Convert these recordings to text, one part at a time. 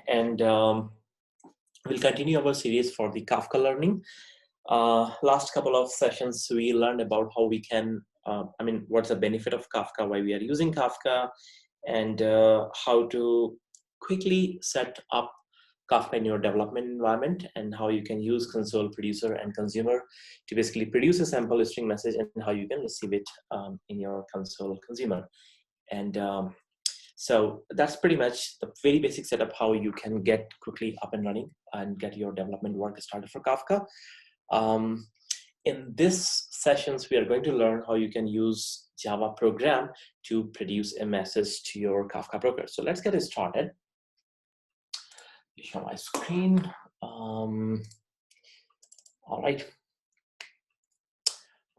and we'll continue our series for the Kafka learning. Last couple of sessions, we learned about how we can, what's the benefit of Kafka, why we are using Kafka, and how to quickly set up Kafka in your development environment, and how you can use console, producer, and consumer to basically produce a sample string message, and how you can receive it in your console consumer. And so that's pretty much the very basic setup, how you can get quickly up and running and get your development work started for Kafka. In this sessions, we are going to learn how you can use Java program to produce a message to your Kafka broker. So let's get it started. Show my screen. All right.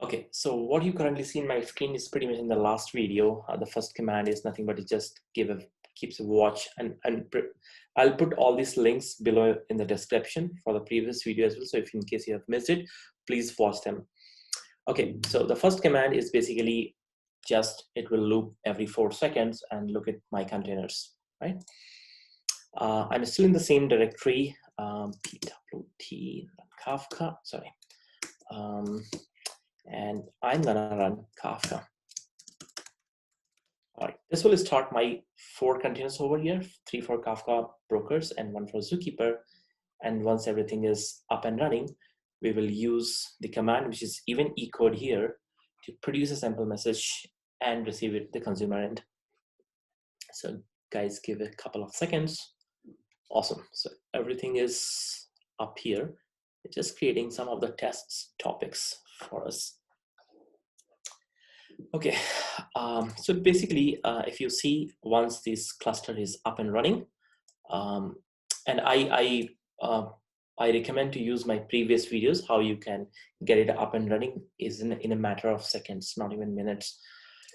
Okay, so what you currently see in my screen is pretty much in the last video. The first command is nothing but it just keeps a watch, and I'll put all these links below in the description for the previous video as well. So if in case you have missed it, please watch them. Okay, so the first command is basically just, it will loop every 4 seconds and look at my containers, right? I'm still in the same directory, pwt Kafka, sorry. And I'm gonna run Kafka. All right, this will start my 4 containers over here, 3 for Kafka brokers and 1 for Zookeeper. And once everything is up and running, we will use the command, which is even eCode here, to produce a sample message and receive it at the consumer end. So guys, give it a couple of seconds. Awesome, so everything is up here. It's just creating some of the tests topics for us. Okay, so basically, if you see, once this cluster is up and running, and I recommend to use my previous videos, how you can get it up and running is in a matter of seconds, not even minutes.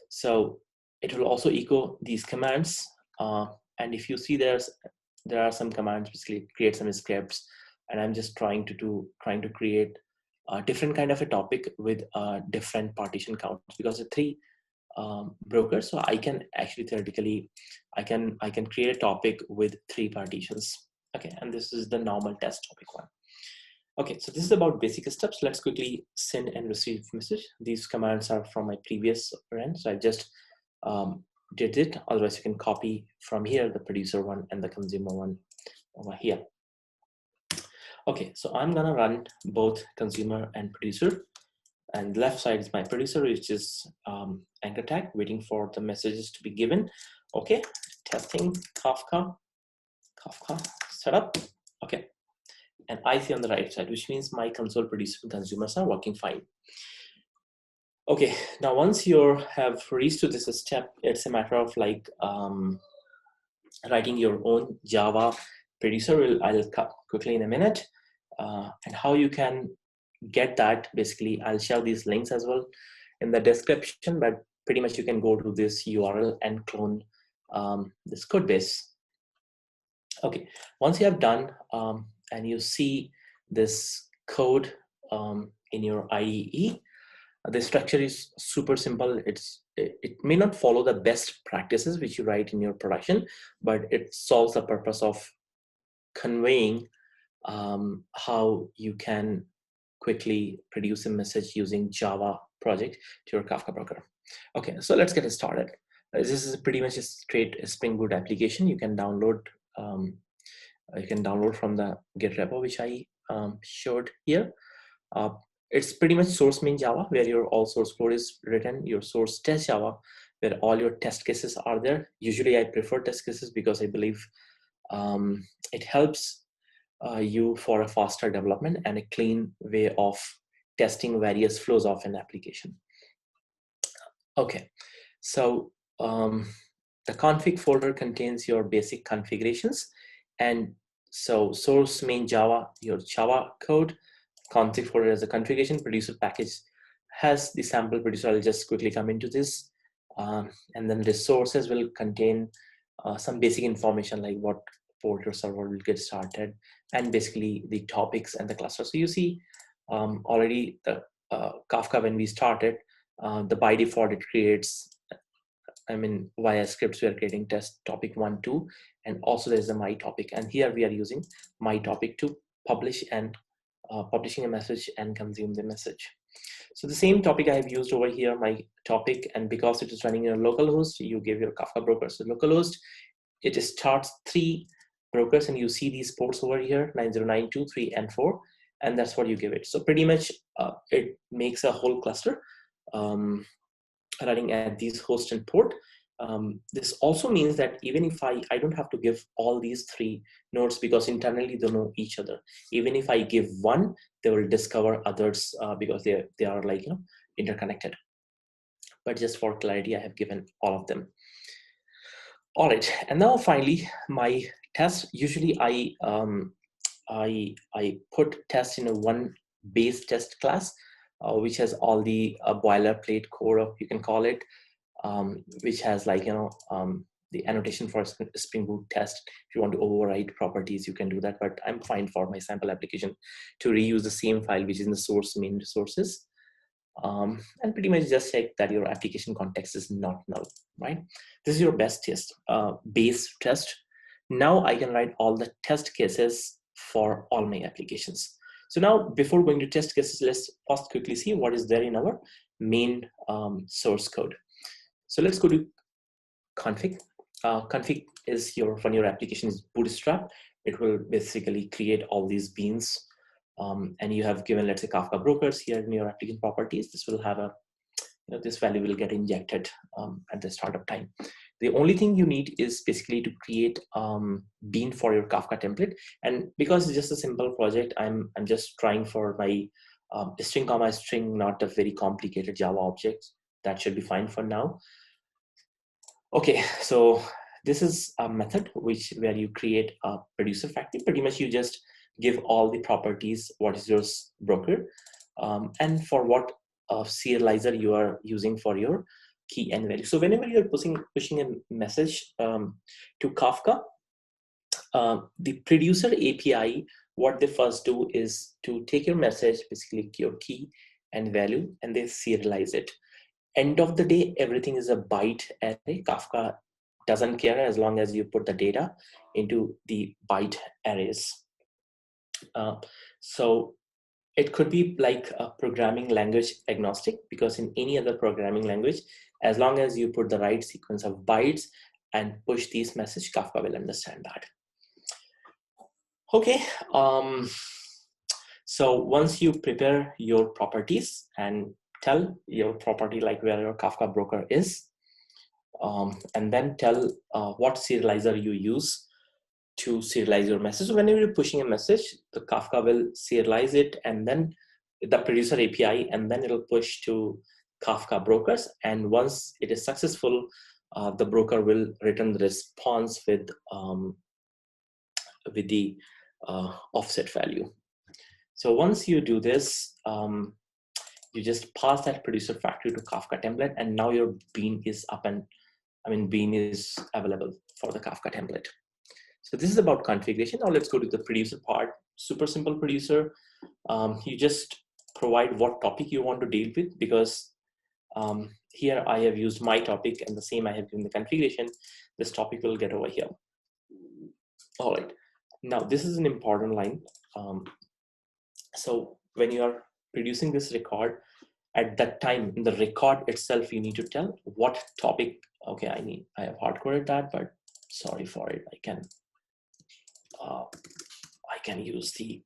So it will also echo these commands, and if you see there are some commands basically create some scripts, and I'm just trying to create a different kind of a topic with different partition counts, because the 3 brokers, so I can actually theoretically I can create a topic with 3 partitions. Okay, and this is the normal test topic 1. Okay, so this is about basic steps. Let's quickly send and receive message. These commands are from my previous run, so I just did it. Otherwise, you can copy from here the producer one and the consumer one over here. Okay, so I'm gonna run both consumer and producer, and left side is my producer, which is anchor tag, waiting for the messages to be given. Okay, testing Kafka setup. Okay, and I see on the right side, which means my console, producer, and consumers are working fine. Okay, now once you have reached to this step, it's a matter of like writing your own Java producer. I'll quickly in a minute, and how you can get that. Basically, I'll share these links as well in the description, but pretty much you can go to this URL and clone this code base. Okay, once you have done and you see this code in your IDE, the structure is super simple. It may not follow the best practices which you write in your production, but it solves the purpose of conveying how you can quickly produce a message using Java project to your Kafka broker. Okay, so let's get it started. This is pretty much a straight Spring Boot application. You can download. From the Git repo, which I showed here. It's pretty much source main Java, where your all source code is written. Your source test Java, where all your test cases are there. Usually, I prefer test cases because I believe it helps you for a faster development and a clean way of testing various flows of an application. Okay, so the config folder contains your basic configurations, and so source main Java, your Java code, config folder as a configuration, producer package has the sample producer. I'll just quickly come into this, and then resources will contain some basic information like what port your server will get started, and basically the topics and the cluster. So you see already the Kafka, when we started, the by default it creates via scripts, we are creating test topic 1, 2, and also there's a my topic. And here we are using my topic to publish and publishing a message and consume the message. So the same topic I have used over here, my topic, and because it is running in a localhost, you give your Kafka brokers a localhost. It starts 3 brokers, and you see these ports over here, 9092, 3, and 4, and that's what you give it. So pretty much it makes a whole cluster running at these host and port. This also means that even if I don't have to give all these 3 nodes, because internally they know each other. Even if I give one, they will discover others because they are like, interconnected. But just for clarity, I have given all of them. All right, and now finally, my test. Usually I put test in a one base test class, which has all the boilerplate code, you can call it, which has like, the annotation for Spring Boot test. If you want to override properties, you can do that, but I'm fine for my sample application to reuse the same file, which is in the source main resources. And pretty much just check that your application context is not null, right? This is your best test, base test. Now I can write all the test cases for all my applications. So now before going to test cases, let's first quickly see what is there in our main source code. So let's go to config. Config is when your application is bootstrap, it will basically create all these beans. And you have given, let's say, Kafka brokers here in your application properties. This will have this value will get injected at the startup time. The only thing you need is basically to create bean for your Kafka template. And because it's just a simple project, I'm just trying for my string comma string, not a very complicated Java object. That should be fine for now. Okay, so this is a method where you create a producer factory. Pretty much you just give all the properties, what is your broker, and for what serializer you are using for your key and value. So whenever you're pushing a message to Kafka, the producer API, what they first do is to take your message, basically your key and value, and they serialize it. End of the day, everything is a byte array. Kafka doesn't care as long as you put the data into the byte arrays. So it could be like a programming language agnostic, because in any other programming language, as long as you put the right sequence of bytes and push these message, Kafka will understand that. Okay. So once you prepare your properties and tell your property like where your Kafka broker is, and then tell what serializer you use to serialize your message. So whenever you're pushing a message, the Kafka will serialize it, and then the producer API, and then it'll push to Kafka brokers. And once it is successful, the broker will return the response with the offset value. So once you do this, you just pass that producer factory to Kafka template, and now your bean is up and bean is available for the Kafka template. So this is about configuration. Now let's go to the producer part. Super simple producer. You just provide what topic you want to deal with, because here I have used my topic, and the same I have given the configuration. This topic will get over here. All right. Now this is an important line. So when you are producing this record, at that time in the record itself, you need to tell what topic. Okay, I have hard coded that, but sorry for it. I can use the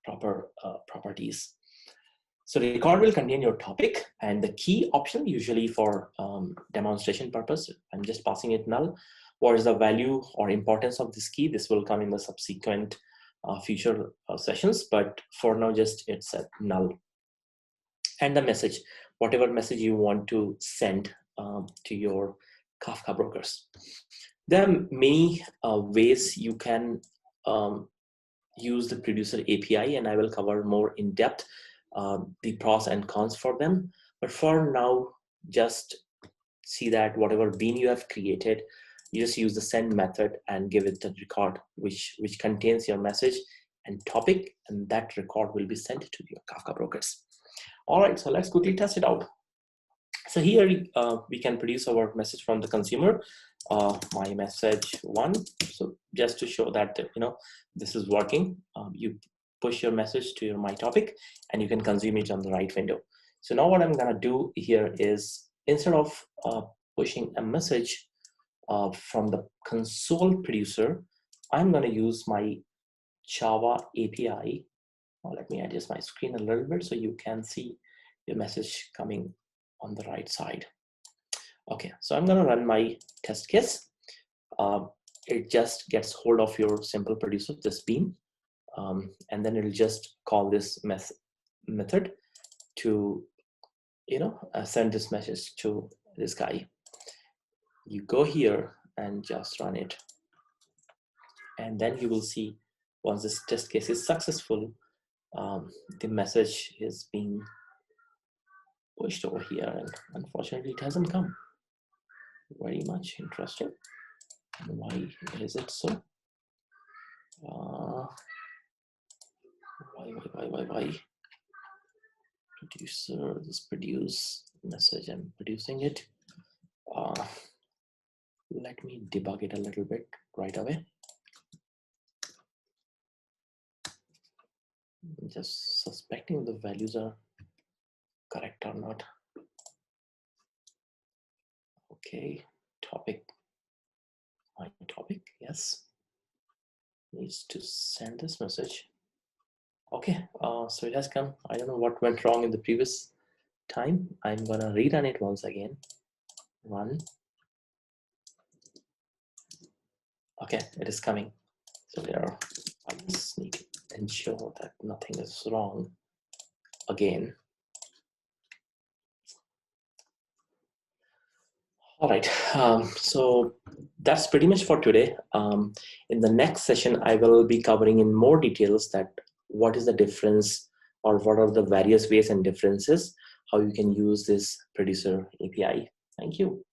proper properties. So the record will contain your topic, and the key option, usually for demonstration purpose, I'm just passing it null. What is the value or importance of this key? This will come in the subsequent future sessions, but for now, just it's at null. And the message, whatever message you want to send to your Kafka brokers. There are many ways you can use the producer API, and I will cover more in depth the pros and cons for them. But for now, just see that whatever bean you have created, you just use the send method and give it the record which contains your message and topic, and that record will be sent to your Kafka brokers. All right, so let's quickly test it out. So here we can produce our message from the consumer, my message one. So just to show that, this is working, you push your message to your my topic and you can consume it on the right window. So now what I'm gonna do here is, instead of pushing a message from the console producer, I'm gonna use my Java API. Let me adjust my screen a little bit so you can see your message coming on the right side. Okay, so I'm gonna run my test case. It just gets hold of your simple producer, this beam, and then it'll just call this method to, send this message to this guy. You go here and just run it, and then you will see, once this test case is successful, the message is being pushed over here, and unfortunately it hasn't come. Very much interesting. Why is it so? Why? Producer, this produce message, I'm producing it. Let me debug it a little bit right away. I'm just suspecting the values are correct or not. Okay, topic, my topic, yes, needs to send this message. Okay, so it has come. I don't know what went wrong in the previous time. I'm gonna rerun it once again. Run. Okay, it is coming. So there, I just need to ensure that nothing is wrong again. All right, so that's pretty much for today. In the next session, I will be covering in more details that what is the difference, or what are the various ways and differences, how you can use this producer API. Thank you.